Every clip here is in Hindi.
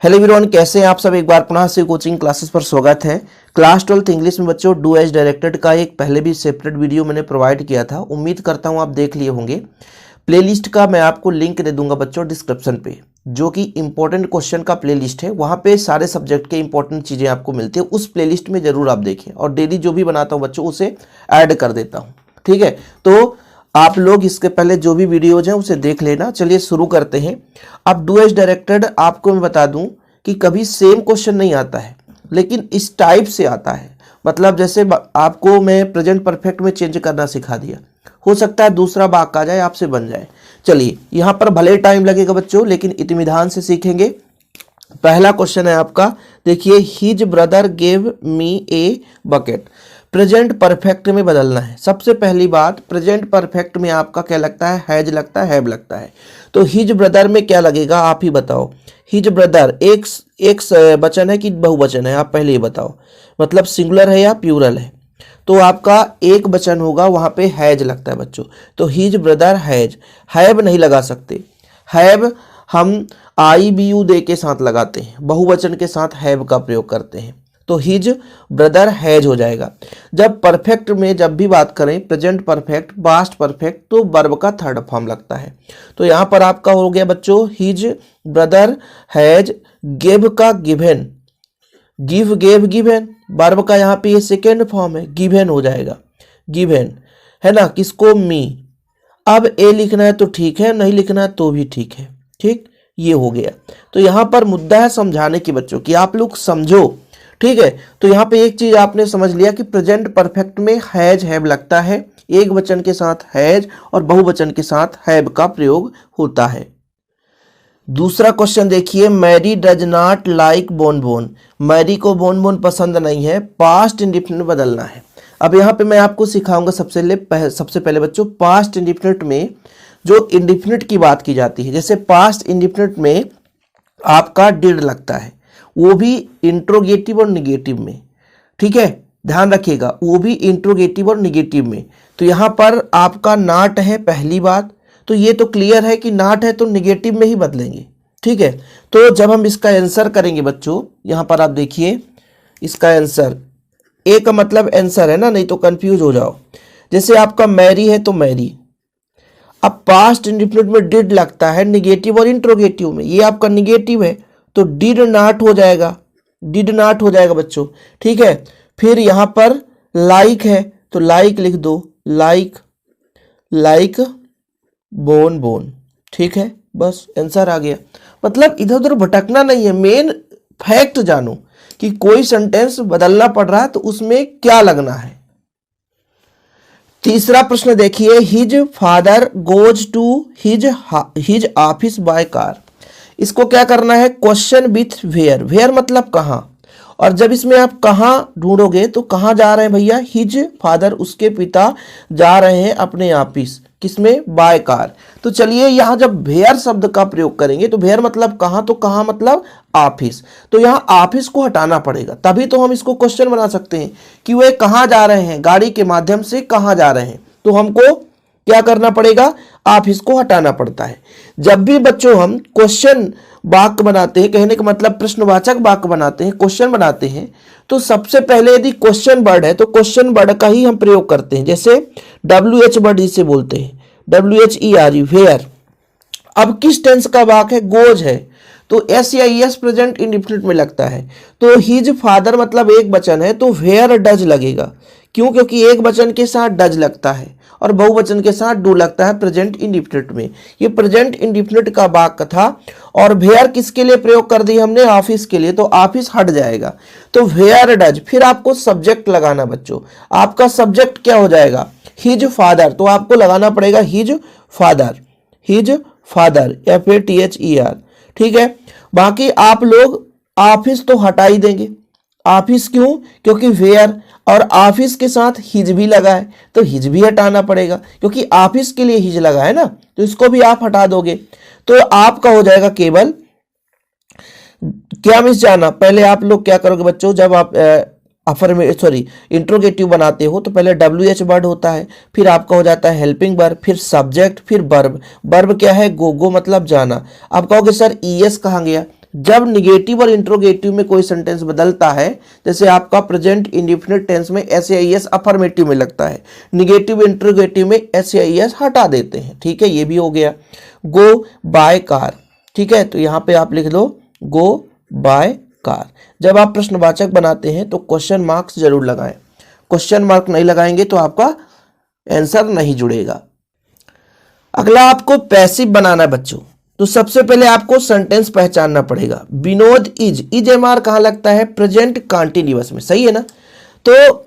हेलो एवरीवन, कैसे हैं आप सब। एक बार पुनः से कोचिंग क्लासेस पर स्वागत है। क्लास 12th इंग्लिश में बच्चों डू एज डायरेक्टेड का एक पहले भी सेपरेट वीडियो मैंने प्रोवाइड किया था। उम्मीद करता हूं आप देख लिए होंगे। प्लेलिस्ट का मैं आपको लिंक दे दूंगा बच्चों डिस्क्रिप्शन पे, जो कि इंपॉर्टेंट क्वेश्चन का प्लेलिस्ट है। वहां पे सारे सब्जेक्ट के इंपॉर्टेंट चीज़ें आपको मिलती है। उस प्लेलिस्ट में जरूर आप देखें, और डेली जो भी बनाता हूँ बच्चों उसे ऐड कर देता हूँ। ठीक है, तो आप लोग इसके पहले जो भी वीडियोज हैं उसे देख लेना। चलिए शुरू करते हैं। अब डू एज डायरेक्टेड आपको मैं बता दूं कि कभी सेम क्वेश्चन नहीं आता है, लेकिन इस टाइप से आता है। मतलब जैसे आपको मैं प्रेजेंट परफेक्ट में चेंज करना सिखा दिया, हो सकता है दूसरा वाक्य आ जाए, आपसे बन जाए। चलिए, यहाँ पर भले टाइम लगेगा बच्चों, लेकिन इत्मीनान से सीखेंगे। पहला क्वेश्चन है आपका, देखिए, his brother gave me a bucket. Present perfect में बदलना है। सबसे पहली बात, प्रेजेंट परफेक्ट में आपका क्या लगता है? हैज लगता है, हैव लगता है। तो हिज ब्रदर में क्या लगेगा, आप ही बताओ। हिज ब्रदर एक वचन है कि बहुवचन है? आप पहले ही बताओ। मतलब सिंगुलर है या प्लूरल है? तो आपका एक वचन होगा, वहां पे हैज लगता है बच्चों। तो हिज ब्रदर हैज, हैव नहीं लगा सकते। हैव हम IBU दे के साथ लगाते हैं, बहुवचन के साथ हैव का प्रयोग करते हैं। तो हिज ब्रदर हैज हो जाएगा। जब परफेक्ट में जब भी बात करें, प्रेजेंट परफेक्ट, पास्ट परफेक्ट, तो वर्ब का थर्ड फॉर्म लगता है। तो यहां पर आपका हो गया बच्चों, हिज ब्रदर हैज गिव का given, give gave given. Verb का यहाँ पे ये सेकेंड फॉर्म है, गिवन हो जाएगा, गिवन है ना, किसको? मी। अब ए लिखना है तो ठीक है, नहीं लिखना है तो भी ठीक है। ठीक, ये हो गया। तो यहां पर मुद्दा है समझाने की बच्चों, कि आप लोग समझो। ठीक है, तो यहाँ पे एक चीज आपने समझ लिया कि प्रेजेंट परफेक्ट में हैज हैव लगता है, एक वचन के साथ हैज और बहुवचन के साथ हैव का प्रयोग होता है। दूसरा क्वेश्चन देखिए, Mary does not like bonbon. Mary को बोन बोन पसंद नहीं है, पास्ट इंडिफिनिट बदलना है। अब यहाँ पे मैं आपको सिखाऊंगा सबसे पहले बच्चों, पास्ट इंडिफिनिट में जो इंडिफिनिट की बात की जाती है। जैसे पास्ट इंडिफिनिट में आपका डिड लगता है, वो भी इंट्रोगेटिव और निगेटिव में। ठीक है, ध्यान रखिएगा, वो भी इंट्रोगेटिव और निगेटिव में। तो यहां पर आपका नॉट है पहली बात, तो ये तो क्लियर है कि नॉट है तो निगेटिव में ही बदलेंगे। ठीक है, तो जब हम इसका आंसर करेंगे बच्चों, यहां पर आप देखिए इसका आंसर, ए का मतलब आंसर है ना, नहीं तो कंफ्यूज हो जाओ। जैसे आपका मैरी है तो मैरी, अब पास्ट इंडिफिनिट में डिड लगता है निगेटिव और इंट्रोगेटिव में, ये आपका निगेटिव है तो डिड नॉट हो जाएगा, डिड नॉट हो जाएगा बच्चों। ठीक है, फिर यहां पर लाइक है तो लाइक लिख दो, लाइक, लाइक बोन बोन। ठीक है, बस आंसर आ गया। मतलब इधर उधर भटकना नहीं है, मेन फैक्ट जानो कि कोई सेंटेंस बदलना पड़ रहा है तो उसमें क्या लगना है। तीसरा प्रश्न देखिए, his father goes to his office by car. इसको क्या करना है? Question with where. वेयर मतलब कहां, और जब इसमें आप कहां ढूंढोगे तो कहां जा रहे हैं भैया? हिज फादर, उसके पिता जा रहे हैं अपने ऑफिस, किसमें? By car. तो चलिए, यहां जब वेयर शब्द का प्रयोग करेंगे तो वेयर मतलब कहां, तो कहां मतलब ऑफिस। तो यहां ऑफिस को हटाना पड़ेगा, तभी तो हम इसको क्वेश्चन बना सकते हैं कि वे कहां जा रहे हैं, गाड़ी के माध्यम से कहां जा रहे हैं। तो हमको क्या करना पड़ेगा? ऑफिस को हटाना पड़ता है। जब भी बच्चों हम क्वेश्चन वाक्य बनाते हैं, कहने का मतलब प्रश्नवाचक वाक्य बनाते हैं, क्वेश्चन बनाते हैं, तो सबसे पहले यदि क्वेश्चन वर्ड है तो क्वेश्चन वर्ड का ही हम प्रयोग करते हैं। जैसे WH वर्ड जिसे बोलते हैं, WHERE, वेयर। अब किस टेंस का वाक्य है? गोज है, तो S या ES प्रेजेंट इंडिफिनिट में लगता है। तो हिज फादर मतलब एक वचन है तो वेयर डज लगेगा। क्यों? क्योंकि एक वचन के साथ डज लगता है और बहुवचन के साथ डू लगता है प्रेजेंट इंडिफिनिट में। ये प्रेजेंट इंडिफिनिट का वाक्य था, और वेयर किसके लिए प्रयोग कर दी हमने? ऑफिस के लिए, तो ऑफिस हट जाएगा। तो वेयर डज, फिर आपको सब्जेक्ट लगाना बच्चों। आपका सब्जेक्ट क्या हो जाएगा? हिज फादर, तो आपको लगाना पड़ेगा his father, his father FATHER। ठीक है, बाकी आप लोग ऑफिस तो हटा ही देंगे। ऑफिस क्यों? क्योंकि वेयर और ऑफिस के साथ हिज भी लगा है, तो हिज भी हटाना पड़ेगा, क्योंकि ऑफिस के लिए हिज लगा है ना, तो इसको भी आप हटा दोगे। तो आपका हो जाएगा केवल, क्या मिस जाना, पहले आप लोग क्या करोगे बच्चों, जब आप इंट्रोगेटिव बनाते हो तो पहले WH वर्ड होता है, फिर आपका हो जाता है हेल्पिंग वर्ब, फिर सब्जेक्ट, फिर वर्ब। वर्ब क्या है? गो, गो मतलब जाना। आप कहोगे सर ES कहाँ गया? जब निगेटिव और इंट्रोगेटिव में कोई सेंटेंस बदलता है, जैसे आपका प्रेजेंट इंडेफिनिट टेंस में एस अफर्मेटिव में लगता है, निगेटिव इंट्रोगेटिव में एस हटा देते हैं। ठीक है, ये भी हो गया। गो बाय कार, ठीक है, तो यहां पे आप लिख दो गो बाय कार। जब आप प्रश्नवाचक बनाते हैं तो क्वेश्चन मार्क्स जरूर लगाएं, क्वेश्चन मार्क नहीं लगाएंगे तो आपका आंसर नहीं जुड़ेगा। अगला आपको पैसिव बनाना है बच्चों, तो सबसे पहले आपको सेंटेंस पहचानना पड़ेगा। विनोद इज एमआर कहां लगता है? प्रेजेंट कंटीन्यूअस में, सही है ना। तो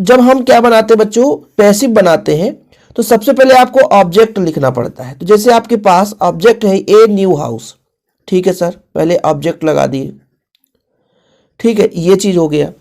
जब हम क्या बनाते हैं बच्चों, पैसिव बनाते हैं, तो सबसे पहले आपको ऑब्जेक्ट लिखना पड़ता है। तो जैसे आपके पास ऑब्जेक्ट है ए न्यू हाउस, ठीक है सर, पहले ऑब्जेक्ट लगा दिए, ठीक है, ये चीज हो गया।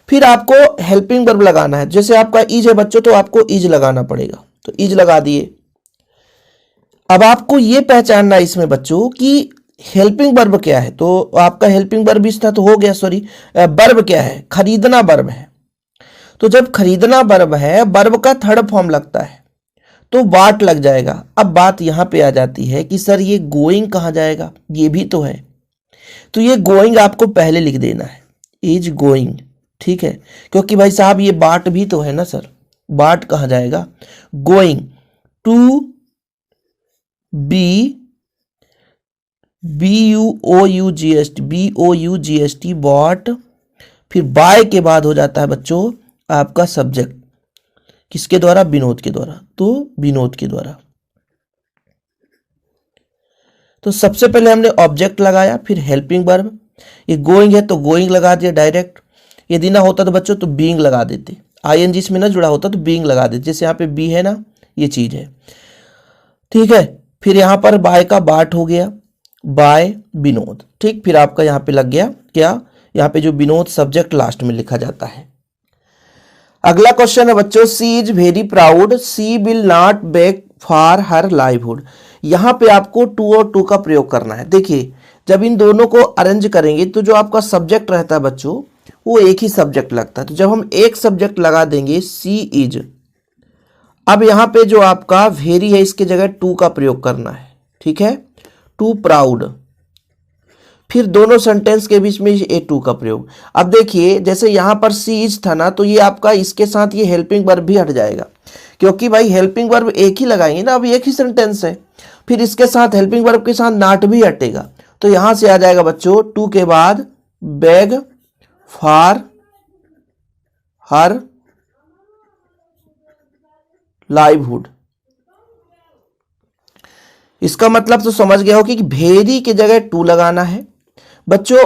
फिर आपको हेल्पिंग वर्ब लगाना है, जैसे आपका इज है बच्चों तो आपको इज लगाना पड़ेगा, तो इज लगा दिए। अब आपको ये पहचानना है इसमें बच्चों कि हेल्पिंग वर्ब क्या है, तो आपका हेल्पिंग वर्ब इस था तो हो गया, सॉरी वर्ब क्या है, खरीदना वर्ब है। तो जब खरीदना वर्ब है, वर्ब का थर्ड फॉर्म लगता है तो वाट लग जाएगा। अब बात यहां पे आ जाती है कि सर ये गोइंग कहां जाएगा, ये भी तो है, तो ये गोइंग आपको पहले लिख देना है, इज गोइंग, ठीक है, क्योंकि भाई साहब ये बाट भी तो है ना सर, बाट कहां जाएगा, गोइंग टू BOUGST बॉट। फिर बाय के बाद हो जाता है बच्चों आपका सब्जेक्ट, किसके द्वारा, विनोद के द्वारा, तो विनोद के द्वारा। तो सबसे पहले हमने ऑब्जेक्ट लगाया, फिर हेल्पिंग वर्ब, ये गोइंग है तो गोइंग लगा दिया डायरेक्ट, यदि ना होता तो बच्चों तो बीइंग लगा देते, ING इसमें ना जुड़ा होता तो बीइंग लगा देते, जैसे यहाँ पे बी है ना, ये चीज है, ठीक है। फिर यहाँ पर बाय का बाट हो गया, बाय विनोद, ठीक। फिर आपका यहाँ पे लग गया क्या, यहाँ पे जो विनोद सब्जेक्ट लास्ट में लिखा जाता है। अगला क्वेश्चन है बच्चों, she is very proud she will not beg for her livelihood. यहाँ पे आपको टू और टू का प्रयोग करना है। देखिए जब इन दोनों को अरेंज करेंगे तो जो आपका सब्जेक्ट रहता है बच्चों वो एक ही सब्जेक्ट लगता है, तो जब हम एक सब्जेक्ट लगा देंगे सी इज, अब यहाँ पे जो आपका वेरी है इसके जगह टू का प्रयोग करना है, ठीक है, टू प्राउड। फिर दोनों सेंटेंस के बीच में ए टू का प्रयोग। अब देखिए जैसे यहाँ पर सी इज था ना, तो ये आपका इसके साथ ये हेल्पिंग वर्ब भी हट जाएगा, क्योंकि भाई हेल्पिंग वर्ब एक ही लगाएंगे ना, अब एक ही सेंटेंस है। फिर इसके साथ हेल्पिंग वर्ब के साथ नॉट भी हटेगा, तो यहां से आ जाएगा बच्चों टू के बाद बेग फॉर हर लाइवहुड। इसका मतलब तो समझ गया हो कि भेरी की जगह टू लगाना है बच्चों।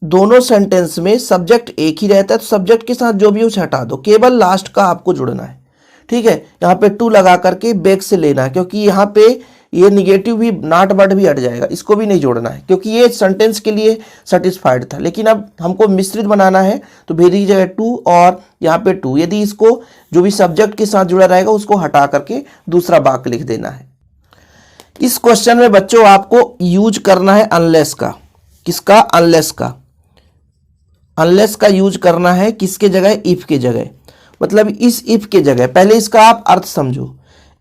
दोनों सेंटेंस में सब्जेक्ट एक ही रहता है, तो सब्जेक्ट के साथ जो भी उसे हटा दो, केवल लास्ट का आपको जुड़ना है, ठीक है। यहाँ पे टू लगा करके बैक से लेना है, क्योंकि यहाँ पे ये निगेटिव भी नॉट बट भी हट जाएगा, इसको भी नहीं जोड़ना है, क्योंकि ये सेंटेंस के लिए सेटिस्फाइड था। लेकिन अब हमको मिश्रित बनाना है, तो भेरी की जगह टू और यहाँ पे टू, यदि इसको जो भी सब्जेक्ट के साथ जुड़ा रहेगा उसको हटा करके दूसरा वाक्य लिख देना है। इस क्वेश्चन में बच्चों आपको यूज करना है अनलेस का, किसका, अनलेस का। अनलेस का यूज करना है किसके जगह, इफ के जगह, मतलब इस इफ के जगह। पहले इसका आप अर्थ समझो,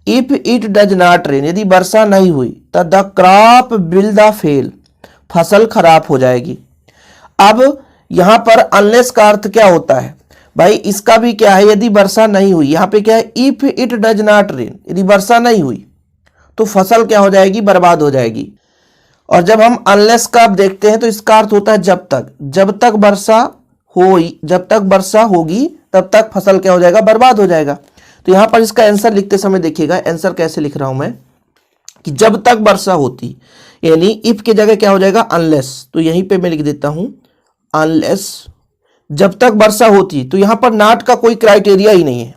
if it does not rain, यदि वर्षा नहीं हुई तो the crop will the fail, फसल खराब हो जाएगी। अब यहां पर अनलेस का अर्थ क्या होता है भाई, इसका भी क्या है, यदि वर्षा नहीं हुई, यहां पे क्या है, if it does not rain, यदि वर्षा नहीं हुई तो फसल क्या हो जाएगी, बर्बाद हो जाएगी। और जब हम अनलेस का अब देखते हैं तो इसका अर्थ होता है जब तक वर्षा हो, जब तक वर्षा होगी तब तक फसल क्या हो जाएगा, बर्बाद हो जाएगा। तो यहां पर इसका आंसर लिखते समय देखिएगा, आंसर कैसे लिख रहा हूं मैं, कि जब तक वर्षा होती, यानी इफ के जगह क्या हो जाएगा, अनलेस। तो यहीं पे मैं लिख देता हूं अनलेस, जब तक वर्षा होती। तो यहां पर नॉट का कोई क्राइटेरिया ही नहीं है,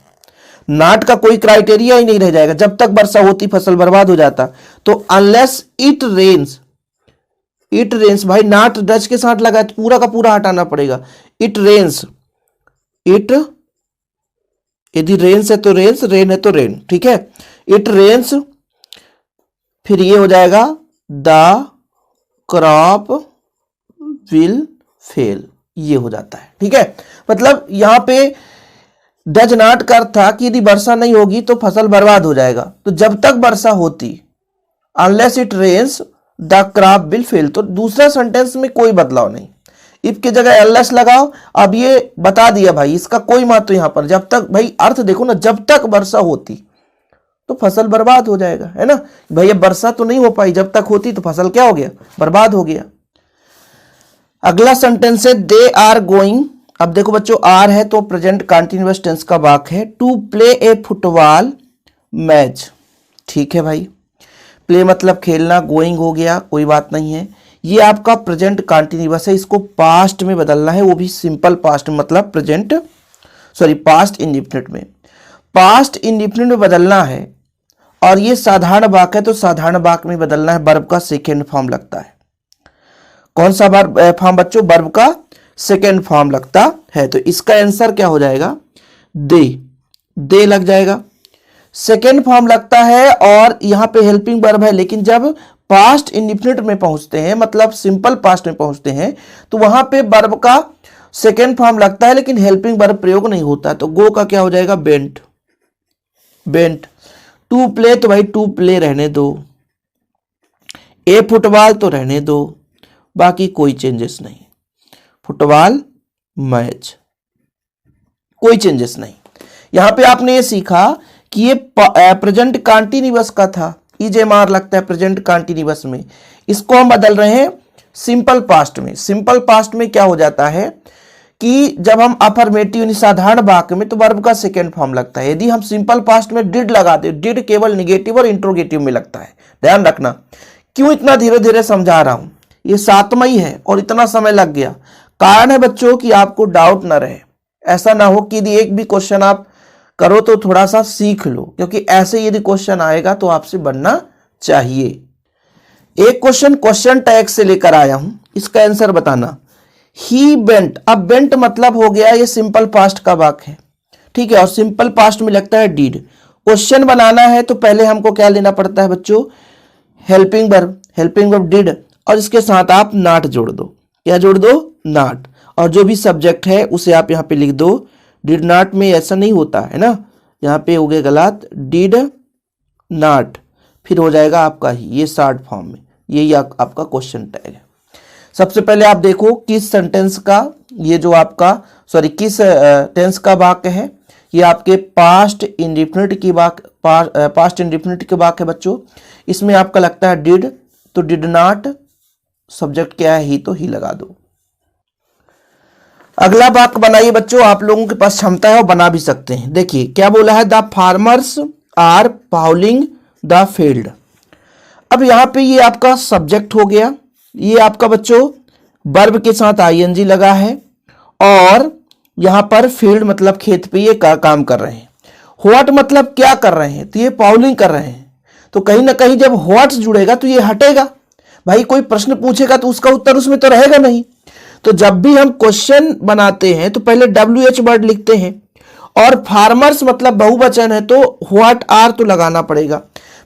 नॉट का कोई क्राइटेरिया ही नहीं रह जाएगा, जब तक वर्षा होती फसल बर्बाद हो जाता। तो unless it rains, it rains भाई नॉट डच के साथ लगा तो पूरा का पूरा हटाना पड़ेगा, इट रेन्स, इट यदि रेन्स है तो रेन्स, रेन है तो रेन, ठीक है, इट रेन्स। फिर ये हो जाएगा द क्रॉप विल फेल, ये हो जाता है, ठीक है। मतलब यहां पे डज नॉट का अर्थ था कि यदि वर्षा नहीं होगी तो फसल बर्बाद हो जाएगा। तो जब तक वर्षा होती, unless it rains the crop will fail. तो दूसरा सेंटेंस में कोई बदलाव नहीं, इफ की जगह एलएस लगाओ। अब ये बता दिया भाई, इसका कोई महत्व यहां पर, जब तक भाई अर्थ देखो ना, जब तक वर्षा होती तो फसल बर्बाद हो जाएगा, है ना भाई। अब वर्षा तो नहीं हो पाई, जब तक होती तो फसल क्या हो गया, बर्बाद हो गया। अगला सेंटेंस है दे आर गोइंग। अब देखो बच्चों, आर है तो प्रेजेंट कंटीन्यूअस टेंस का वाक्य है, to play a football match. ठीक है भाई, प्ले मतलब खेलना, गोइंग हो गया, कोई बात नहीं है। ये आपका प्रेजेंट कंटीन्यूअस है, इसको पास्ट में बदलना है, वो भी सिंपल पास्ट में, मतलब प्रेजेंट सॉरी पास्ट इंडेफिनिट में। पास्ट इंडेफिनिट में बदलना है और ये साधारण वाक्य है तो साधारण वाक्य में बदलना है, वर्ब का सेकेंड फॉर्म लगता है। कौन सा फॉर्म बच्चों, वर्ब का सेकेंड फॉर्म लगता है। तो इसका आंसर क्या हो जाएगा, दे लग जाएगा। सेकेंड फॉर्म लगता है और यहां पे हेल्पिंग वर्ब है, लेकिन जब पास्ट इंडेफिनिट में पहुंचते हैं, मतलब सिंपल पास्ट में पहुंचते हैं, तो वहां पे वर्ब का सेकेंड फॉर्म लगता है लेकिन हेल्पिंग वर्ब प्रयोग नहीं होता। तो गो का क्या हो जाएगा, बेंट। टू प्ले तो भाई टू प्ले रहने दो, ए फुटबॉल तो रहने दो, बाकी कोई चेंजेस नहीं। फुटबॉल मैच, कोई चेंजेस नहीं। यहां पे आपने ये सीखा कि ये प्रेजेंट कंटीन्यूअस का था, ईजेएमआर लगता है प्रेजेंट कंटीन्यूअस में, इसको हम बदल रहे हैं सिंपल पास्ट में। सिंपल पास्ट में क्या हो जाता है कि जब हम अफर्मेटिव यानी साधारण वाक्य में, तो वर्ब का सेकेंड फॉर्म लगता है। यदि हम सिंपल पास्ट में डिड लगाते हैं, डिड केवल निगेटिव और इंट्रोगेटिव में लगता है। ध्यान रखना, क्यों इतना धीरे धीरे समझा रहा हूं, ये 7वां ही है और इतना समय लग गया। कारण है बच्चों कि आपको डाउट ना रहे, ऐसा ना हो कि यदि एक भी क्वेश्चन आप करो तो थोड़ा सा सीख लो, क्योंकि ऐसे यदि क्वेश्चन आएगा तो आपसे बनना चाहिए। एक क्वेश्चन टैग से लेकर आया हूं, इसका आंसर बताना। ही बेंट, अब बेंट मतलब हो गया ये सिंपल पास्ट का वाक्य है, ठीक है, और सिंपल पास्ट में लगता है डीड। क्वेश्चन बनाना है तो पहले हमको क्या लेना पड़ता है बच्चों, हेल्पिंग वर्ब डिड, और इसके साथ आप नॉट जोड़ दो। क्या जोड़ दो, नॉट, और जो भी सब्जेक्ट है उसे आप यहाँ पे लिख दो। डिड नॉट में ऐसा नहीं होता है ना, यहाँ पे हो गया गलत, डिड नॉट, फिर हो जाएगा आपका ही ये शॉर्ट फॉर्म में, यही आपका क्वेश्चन टैग है। सबसे पहले आप देखो किस सेंटेंस का, ये जो आपका किस टेंस का वाक्य है, ये आपके पास्ट इंडेफिनिट की पास्ट इंडेफिनिट के वाक्य है बच्चों। इसमें आपका लगता है डिड, तो डिड नॉट, सब्जेक्ट क्या है ही, तो ही लगा दो। अगला वाक्य बनाइए बच्चों, आप लोगों के पास क्षमता है और बना भी सकते हैं। देखिए क्या बोला है, the farmers are ploughing the field. अब यहां पे ये आपका सब्जेक्ट हो गया, ये आपका बच्चों वर्ब के साथ आईएनजी लगा है, और यहां पर फील्ड मतलब खेत पे ये काम कर रहे हैं। व्हाट मतलब क्या कर रहे हैं, तो ये प्लाउइंग कर रहे हैं। तो कहीं ना कहीं जब व्हाट जुड़ेगा तो ये हटेगा, भाई कोई प्रश्न पूछेगा तो उसका उत्तर उसमें तो रहेगा नहीं। तो जब भी हम क्वेश्चन बनाते हैं तो पहले WH वर्ड लिखते हैं, और फार्मर्स मतलब बहुवचन है तो व्हाट आर तो लगाना पड़ेगा।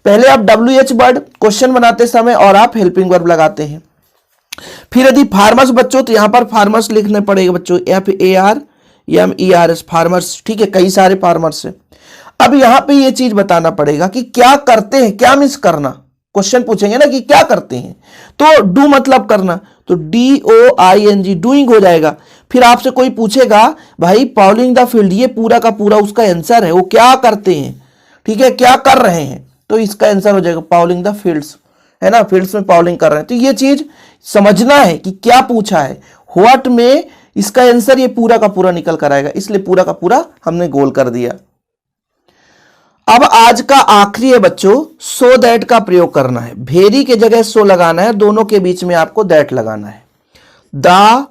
पहले आप WH वर्ड क्वेश्चन बनाते समय और आप हेल्पिंग वर्ब लगाते हैं। फिर यदि फार्मर्स बच्चों तो यहां पर फार्मर्स लिखने पड़ेगा बच्चों, FARMERS फार्मर्स, ठीक है, कई सारे फार्मर्स है। अब यहां पे ये चीज बताना पड़ेगा कि क्या करते हैं, क्या मीन्स करना, क्वेश्चन पूछेंगे ना कि क्या करते हैं, तो डू मतलब करना, तो DOING डूइंग हो जाएगा। फिर आपसे कोई पूछेगा भाई प्लाउइंग द फील्ड, ये पूरा का पूरा उसका आंसर है, वो क्या करते हैं, ठीक है, क्या कर रहे हैं, तो इसका आंसर हो जाएगा प्लाउइंग द फील्ड्स, है ना, फील्ड्स में प्लाउइंग कर रहे हैं। तो ये चीज समझना है कि क्या पूछा है, व्हाट में इसका आंसर ये पूरा का पूरा निकल कर आएगा, इसलिए पूरा का पूरा हमने गोल कर दिया। अब आज का आखिरी है बच्चों, सो दैट का प्रयोग करना है। भेरी के जगह सो लगाना है, दोनों के बीच में आपको दैट लगाना है। द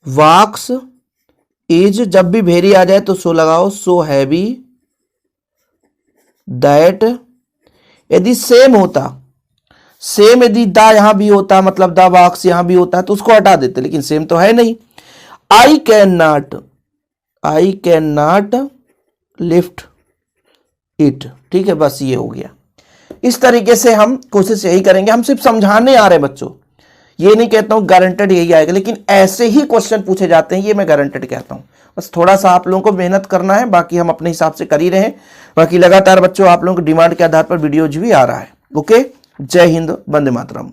वॉक्स इज, जब भी भेरी आ जाए तो सो लगाओ, सो हैवी दैट। यदि सेम होता, सेम यदि द यहां भी होता, मतलब द वॉक्स यहां भी होता है तो उसको हटा देते, लेकिन सेम तो है नहीं। I can not lift it, ठीक है, बस ये हो गया। इस तरीके से हम कोशिश यही करेंगे, हम सिर्फ समझाने आ रहे हैं बच्चों, ये नहीं कहता हूं गारंटेड यही आएगा, लेकिन ऐसे ही क्वेश्चन पूछे जाते हैं, ये मैं गारंटेड कहता हूं। बस थोड़ा सा आप लोगों को मेहनत करना है, बाकी हम अपने हिसाब से कर ही रहे हैं। बाकी लगातार बच्चों आप लोगों की डिमांड के आधार पर वीडियोज भी आ रहा है। ओके, जय हिंद, वंदे मातरम।